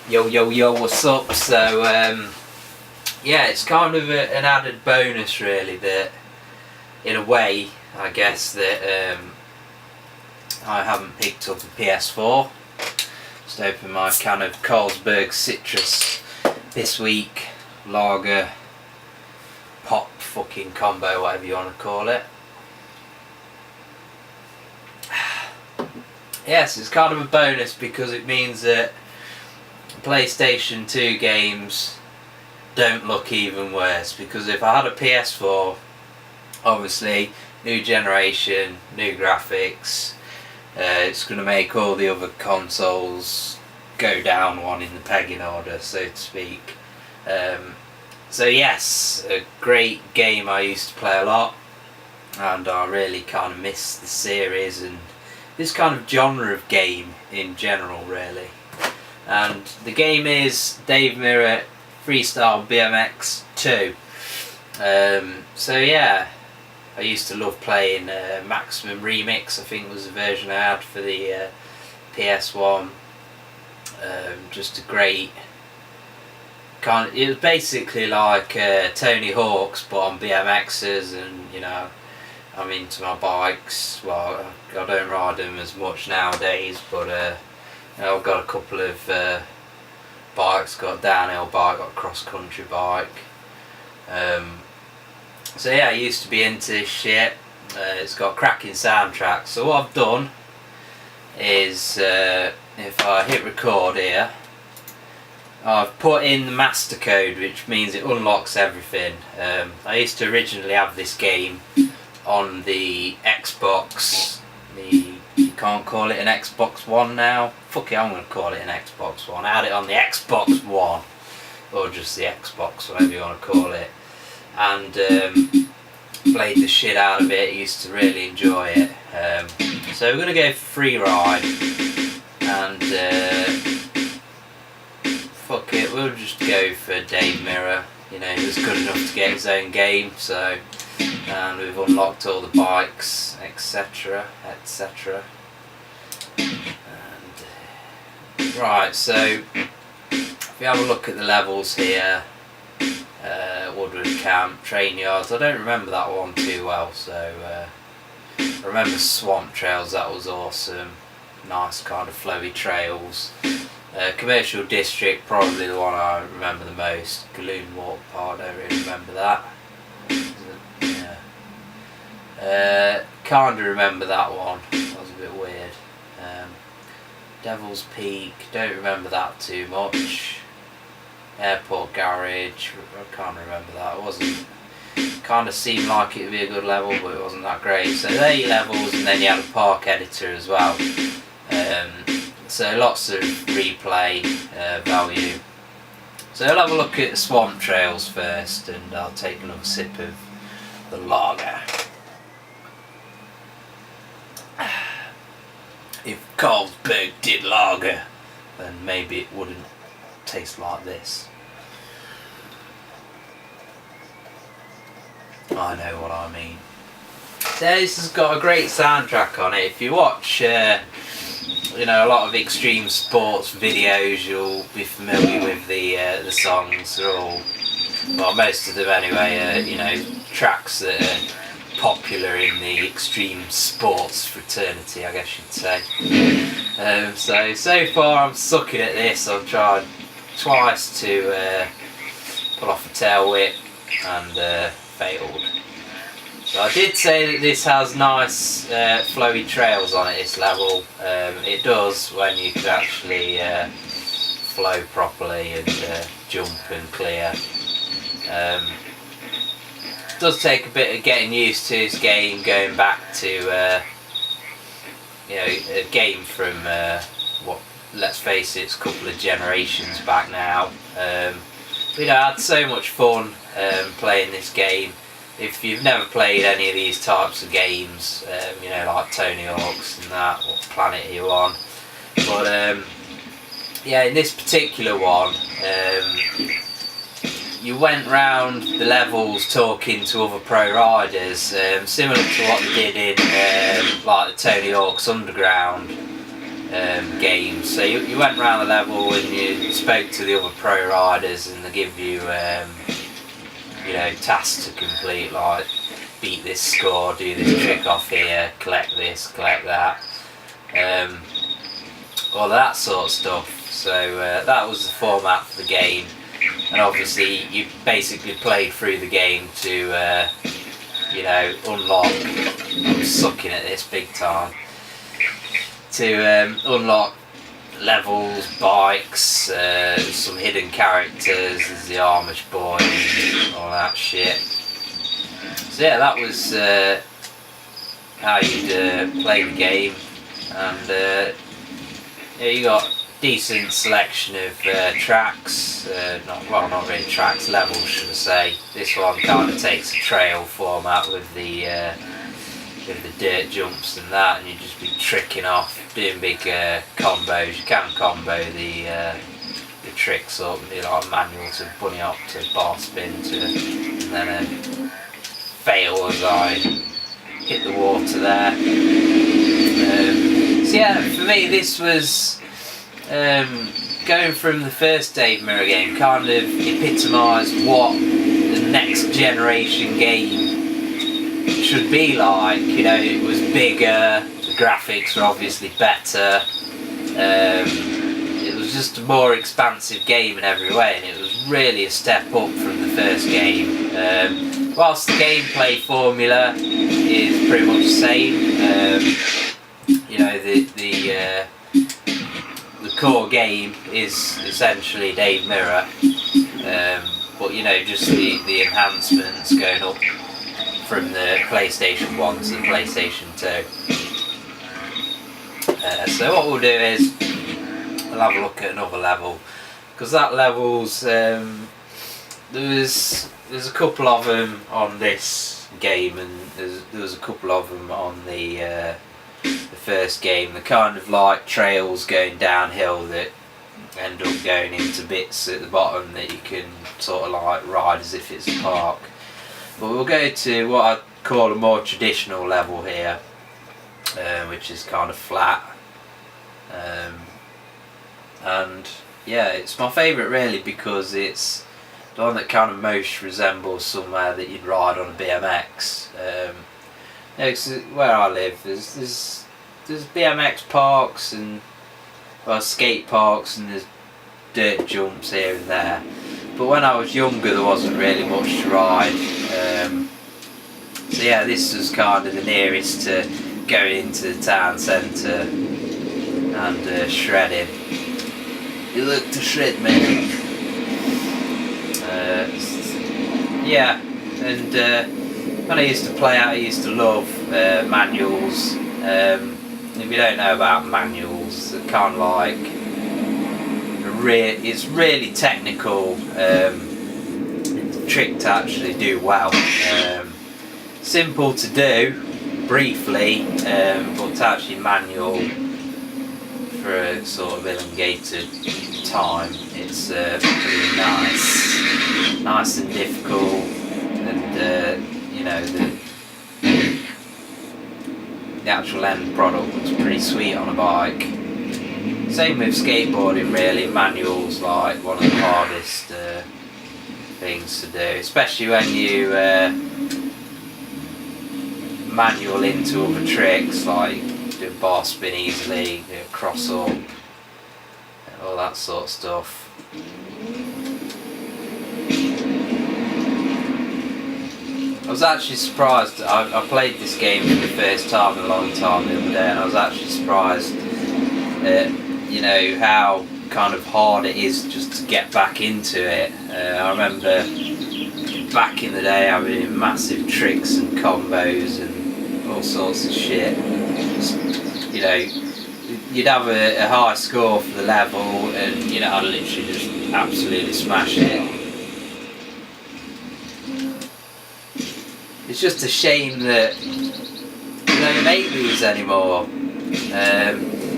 Yo yo yo, what's up? So yeah, it's kind of an added bonus really, that in a way I guess that I haven't picked up a PS4. Just opened my can of Carlsberg Citrus this week, lager pop fucking combo, whatever you want to call it. Yes, it's kind of a bonus because it means that PlayStation 2 games don't look even worse, because if I had a PS4, obviously new generation, new graphics, it's going to make all the other consoles go down one in the pegging order, so to speak. So yes, a great game I used to play a lot, and I really kind of miss the series and this kind of genre of game in general really. And the game is Dave Mirra Freestyle BMX 2. So yeah, I used to love playing Maximum Remix, I think was the version I had for the PS1. Just a great kind of, it was basically like Tony Hawk's but on BMXs, and you know, I'm into my bikes. Well, I don't ride them as much nowadays, but you know, I've got a couple of bikes, got a downhill bike, got a cross-country bike. So yeah, I used to be into this shit. It's got a cracking soundtrack. So what I've done is, if I hit record here, I've put in the master code, which means it unlocks everything. I used to originally have this game on the Xbox, you can't call it an Xbox One now. Fuck it, I'm going to call it an Xbox One. I had it on the Xbox One, or just the Xbox, whatever you want to call it, and played the shit out of it. Used to really enjoy it. So we're going to go for free ride, and fuck it, we'll just go for Dave Mirra. You know, he was good enough to get his own game, so. And we've unlocked all the bikes, etc, etc. And right, so if you have a look at the levels here, Woodward Camp, Train Yards, I don't remember that one too well, so I remember Swamp Trails, that was awesome, nice kind of flowy trails. Commercial District, probably the one I remember the most. Galoon Walk Park, I don't really remember that. Kinda remember that one, that was a bit weird. Devil's Peak, don't remember that too much. Airport Garage, I can't remember that. It wasn't, kinda seemed like it would be a good level, but it wasn't that great. So there are your levels, and then you had a park editor as well. So lots of replay value. So I'll have a look at the Swamp Trails first, and I'll take another sip of the lager. If Carlsberg did lager, then maybe it wouldn't taste like this. I know what I mean. So this has got a great soundtrack on it. If you watch you know, a lot of extreme sports videos, you'll be familiar with the songs. They're all, well, most of them anyway, you know, tracks that are popular in the extreme sports fraternity, I guess you'd say. So far I'm sucking at this. I've tried twice to pull off a tail whip and failed. So I did say that this has nice flowy trails on it, this level. It does when you can actually flow properly and jump and clear. It does take a bit of getting used to this game, going back to you know, a game from what, let's face it, it's a couple of generations back now. You know, I had so much fun playing this game. If you've never played any of these types of games, you know, like Tony Hawk's and that, what planet are you on? But yeah, in this particular one, you went round the levels talking to other pro riders, similar to what they did in like the Tony Hawk's Underground games. So you went around the level and you spoke to the other pro riders, and they give you you know, tasks to complete, like beat this score, do this trick off here, collect this, collect that, all that sort of stuff. So that was the format for the game, and obviously you basically played through the game to you know, unlock, I'm sucking at this big time, to unlock levels, bikes, some hidden characters, there's the Amish boy, and all that shit. So yeah, that was how you'd play the game, and yeah, you got a decent selection of tracks, not really tracks, levels should I say. This one kind of takes a trail format with the dirt jumps and that, and you just be tricking off, doing big combos. You can combo the tricks up, do like a manual to bunny hop to bar spin to, and then fail as I hit the water there. So yeah, for me this was going from the first Dave Mirra game, kind of epitomised what the next generation game should be like. You know, it was bigger, the graphics were obviously better, it was just a more expansive game in every way, and it was really a step up from the first game. Whilst the gameplay formula is pretty much the same, you know, the core game is essentially Dave Mirra, but you know, just the enhancements going up from the PlayStation 1 to the PlayStation 2. So what we'll do is we'll have a look at another level, because that level's there's a couple of them on this game, and there was a couple of them on the first game. They're kind of like trails going downhill that end up going into bits at the bottom that you can sort of like ride as if it's a park. But we'll go to what I'd call a more traditional level here, which is kind of flat, and yeah, it's my favourite really because it's the one that kind of most resembles somewhere that you'd ride on a BMX. You know, 'cause where I live there's BMX parks and skate parks, and there's dirt jumps here and there. But when I was younger there wasn't really much to ride, so yeah, this was kind of the nearest to going into the town centre and shredding. You look to shred, man. Yeah, and when I used to play out, I used to love manuals. If you don't know about manuals, they're kind of like it's really technical trick to actually do well. Simple to do briefly, but to actually manual for a sort of elongated time, it's pretty nice and difficult, and you know, the actual end product looks pretty sweet on a bike. Same with skateboarding really, manual's like one of the hardest things to do, especially when you manual into other tricks like do a bar spin easily, do a cross up, all that sort of stuff. I was actually surprised. I played this game for the first time in a long time the other day, and I was actually surprised at, you know, how kind of hard it is just to get back into it. I remember back in the day having massive tricks and combos and all sorts of shit. You know, you'd have a high score for the level, and you know, I'd literally just absolutely smash it. It's just a shame that they don't make these anymore.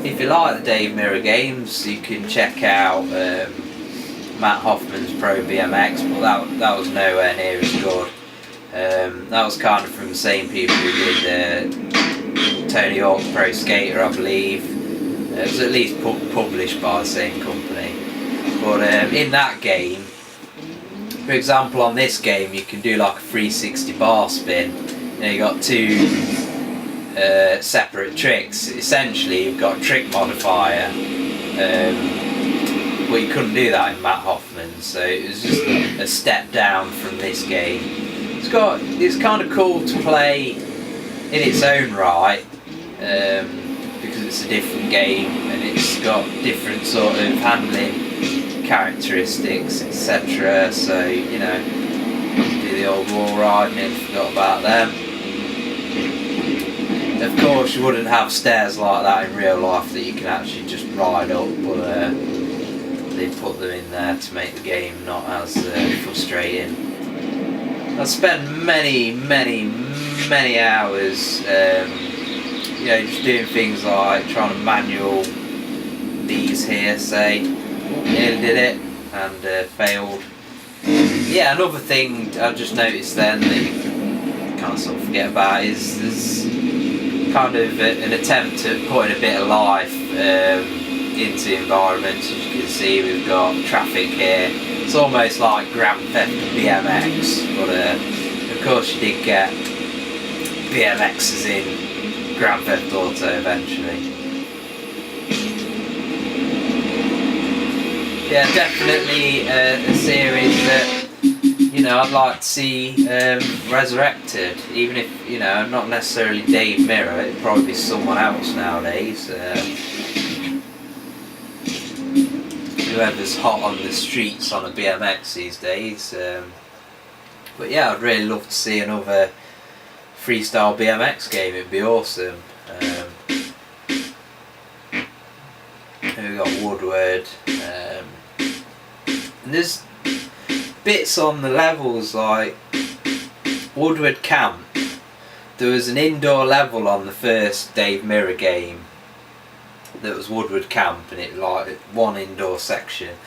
If you like the Dave Mirra games, you can check out Matt Hoffman's Pro BMX, but that was nowhere near as good. That was kind of from the same people who did Tony Hawk's Pro Skater, I believe. It was at least published by the same company. But in that game, for example, on this game, you can do like a 360 bar spin. You got two separate tricks. Essentially, you've got a trick modifier, but you couldn't do that in Matt Hoffman, so it was just a step down from this game. It's kind of cool to play in its own right, because it's a different game and it's got different sort of handling characteristics, etc. So, you know, do the old wall riding and forgot about them. Of course, you wouldn't have stairs like that in real life that you can actually just ride up, but they put them in there to make the game not as frustrating. I spent many hours, you know, just doing things like trying to manual these here, say, nearly did it, and failed. Yeah, another thing I just noticed then that you kind of sort of forget about is there's kind of an attempt at putting a bit of life into environments. As you can see, we've got traffic here. It's almost like Grand Theft BMX, but of course you did get BMXs in Grand Theft Auto eventually. Yeah, definitely a series that, you know, I'd like to see resurrected, even if, you know, not necessarily Dave Mirra, it'd probably be someone else nowadays. Whoever's hot on the streets on a BMX these days. But yeah, I'd really love to see another Freestyle BMX game, it'd be awesome. We've got Woodward, and there's bits on the levels like Woodward Camp. There was an indoor level on the first Dave Mirra game that was Woodward Camp, and it like one indoor section,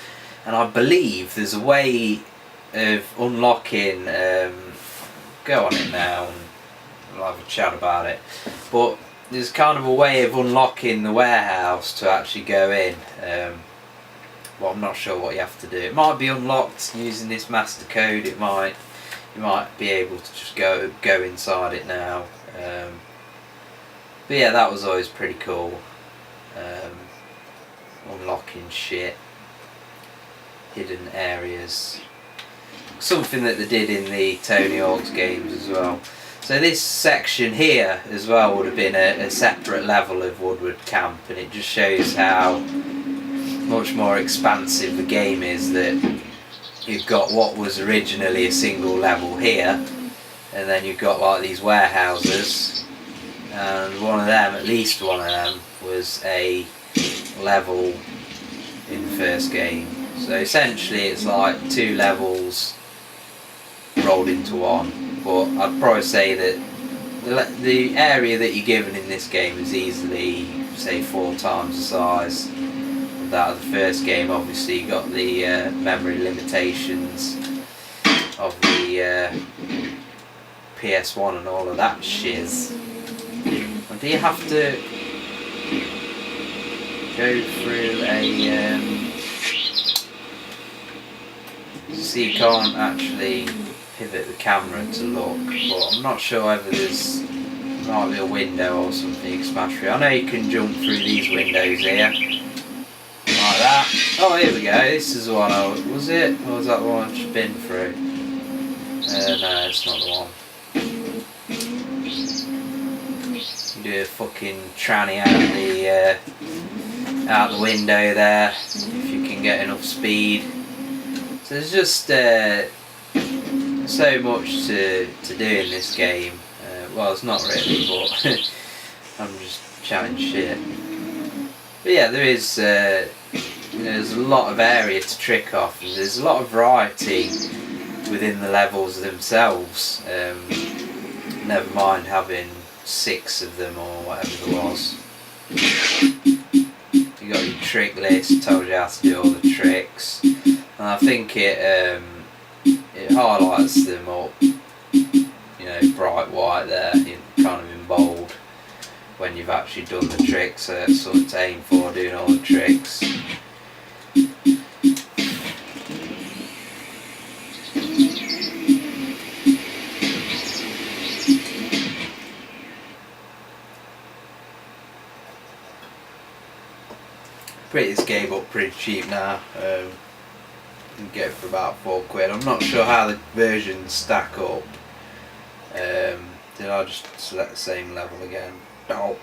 and I believe there's a way of unlocking, go on it now and we'll have a chat about it, but there's kind of a way of unlocking the warehouse to actually go in. Well, I'm not sure what you have to do. It might be unlocked using this master code. You might be able to just go inside it now. But yeah, that was always pretty cool. Unlocking shit, hidden areas. Something that they did in the Tony Hawk's games as well. So this section here as well would have been a separate level of Woodward Camp, and it just shows how much more expansive the game is, that you've got what was originally a single level here, and then you've got like these warehouses, and one of them, at least one of them, was a level in the first game. So essentially it's like two levels rolled into one, but I'd probably say that the area that you're given in this game is easily, say, 4 times the size of that of the first game. Obviously you got the memory limitations of the PS1 and all of that shiz. And do you have to go through a so you can't actually pivot the camera to look, but I'm not sure whether might be a window or something you can smash through. I know you can jump through these windows here, like that. Oh, here we go, this is the one was it? Or was that the one I've just been through? No, it's not the one. You do a fucking tranny out the window there, if you can get enough speed. So there's just so much to do in this game. Well, it's not really, but I'm just chatting shit. But yeah, there is there's a lot of area to trick off, and there's a lot of variety within the levels themselves. Never mind having 6 of them or whatever there was. You got your trick list, told you how to do all the tricks, and I think it highlights them up, you know, bright white there, kind of in bold. when you've actually done the tricks. So that's sort of to aim for, doing all the tricks. Picked this game up pretty cheap now. You can get it for about £4. I'm not sure how the versions stack up. Did I just select the same level again? No.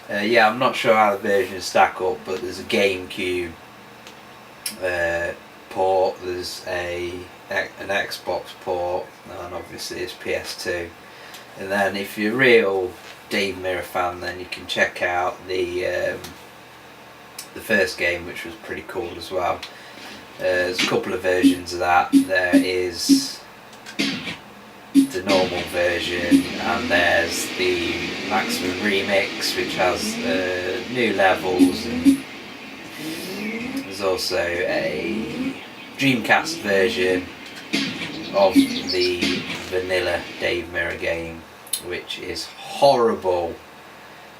Yeah, I'm not sure how the versions stack up, but there's a GameCube port, there's an Xbox port, and obviously it's PS2. And then if you're a real Dave Mirra fan, then you can check out the first game, which was pretty cool as well. There's a couple of versions of that. There is the normal version, and there's the maximum remix, which has new levels, and there's also a Dreamcast version of the vanilla Dave Mirra game, which is horrible.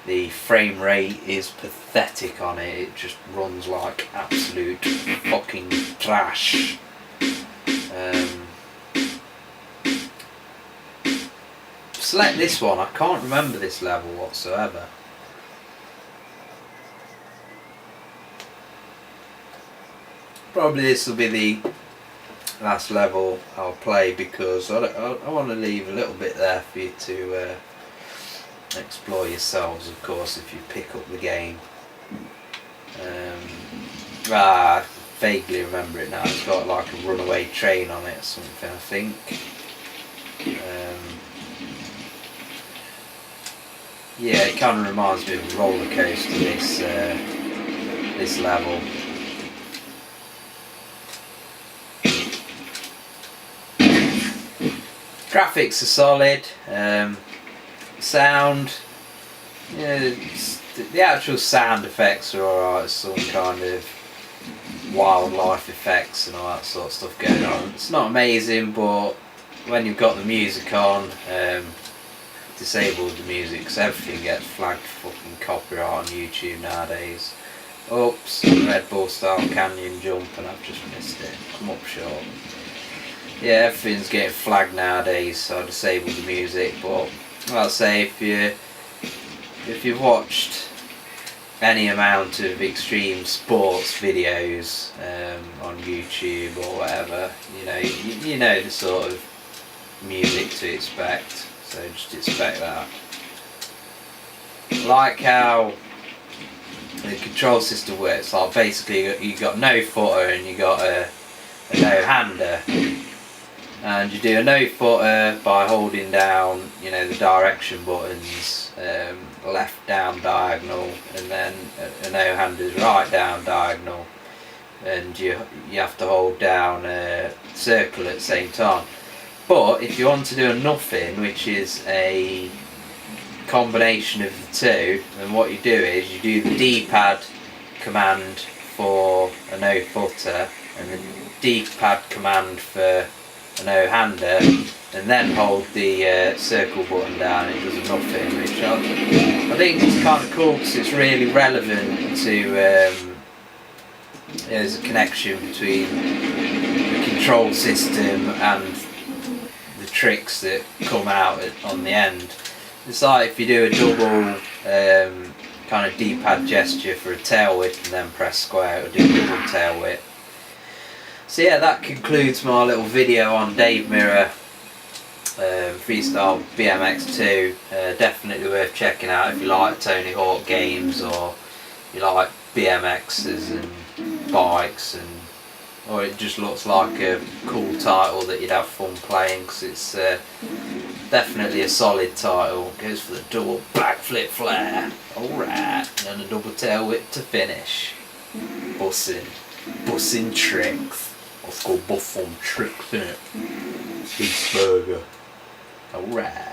The frame rate is pathetic on it. It just runs like absolute fucking trash. Select this one. I can't remember this level whatsoever. Probably this will be the last level I'll play, because I want to leave a little bit there for you to explore yourselves, of course, if you pick up the game. I vaguely remember it now. It's got like a runaway train on it or something, I think. Yeah, it kind of reminds me of a roller coaster, this level. Graphics are solid. Sound, yeah, the actual sound effects are alright. Some kind of wildlife effects and all that sort of stuff going on. It's not amazing, but when you've got the music on, disabled the music, because everything gets flagged for fucking copyright on YouTube nowadays. Oops, Red Bull style canyon jump, and I've just missed it. Come up short. Yeah, everything's getting flagged nowadays, so I disabled the music. But I'll say, if you've watched any amount of extreme sports videos on YouTube or whatever, you know the sort of music to expect. So just expect that. Like how the control system works. Like basically, you got no footer and you got a no hander. And you do a no footer by holding down, the direction buttons, left down diagonal, and then a no hander is right down diagonal, and you have to hold down circle at the same time. But if you want to do a nothing, which is a combination of the two, then what you do is you do the D-pad command for a no footer and the D-pad command for a no hander, and then hold the circle button down. It does a nothing, which I think is kind of cool, because it's really relevant to there's a connection between the control system and the tricks that come out on the end. It's like if you do a double kind of D-pad gesture for a tail whip and then press square, it'll do a double tail whip. So yeah, that concludes my little video on Dave Mirra Freestyle BMX 2. Definitely worth checking out if you like Tony Hawk games, or you like BMXs and bikes, or it just looks like a cool title that you'd have fun playing, because it's definitely a solid title. Goes for the double backflip flare, alright, and then a double tail whip to finish. Bussing tricks. Let's go buff some tricks in it. Cheeseburger. Alright.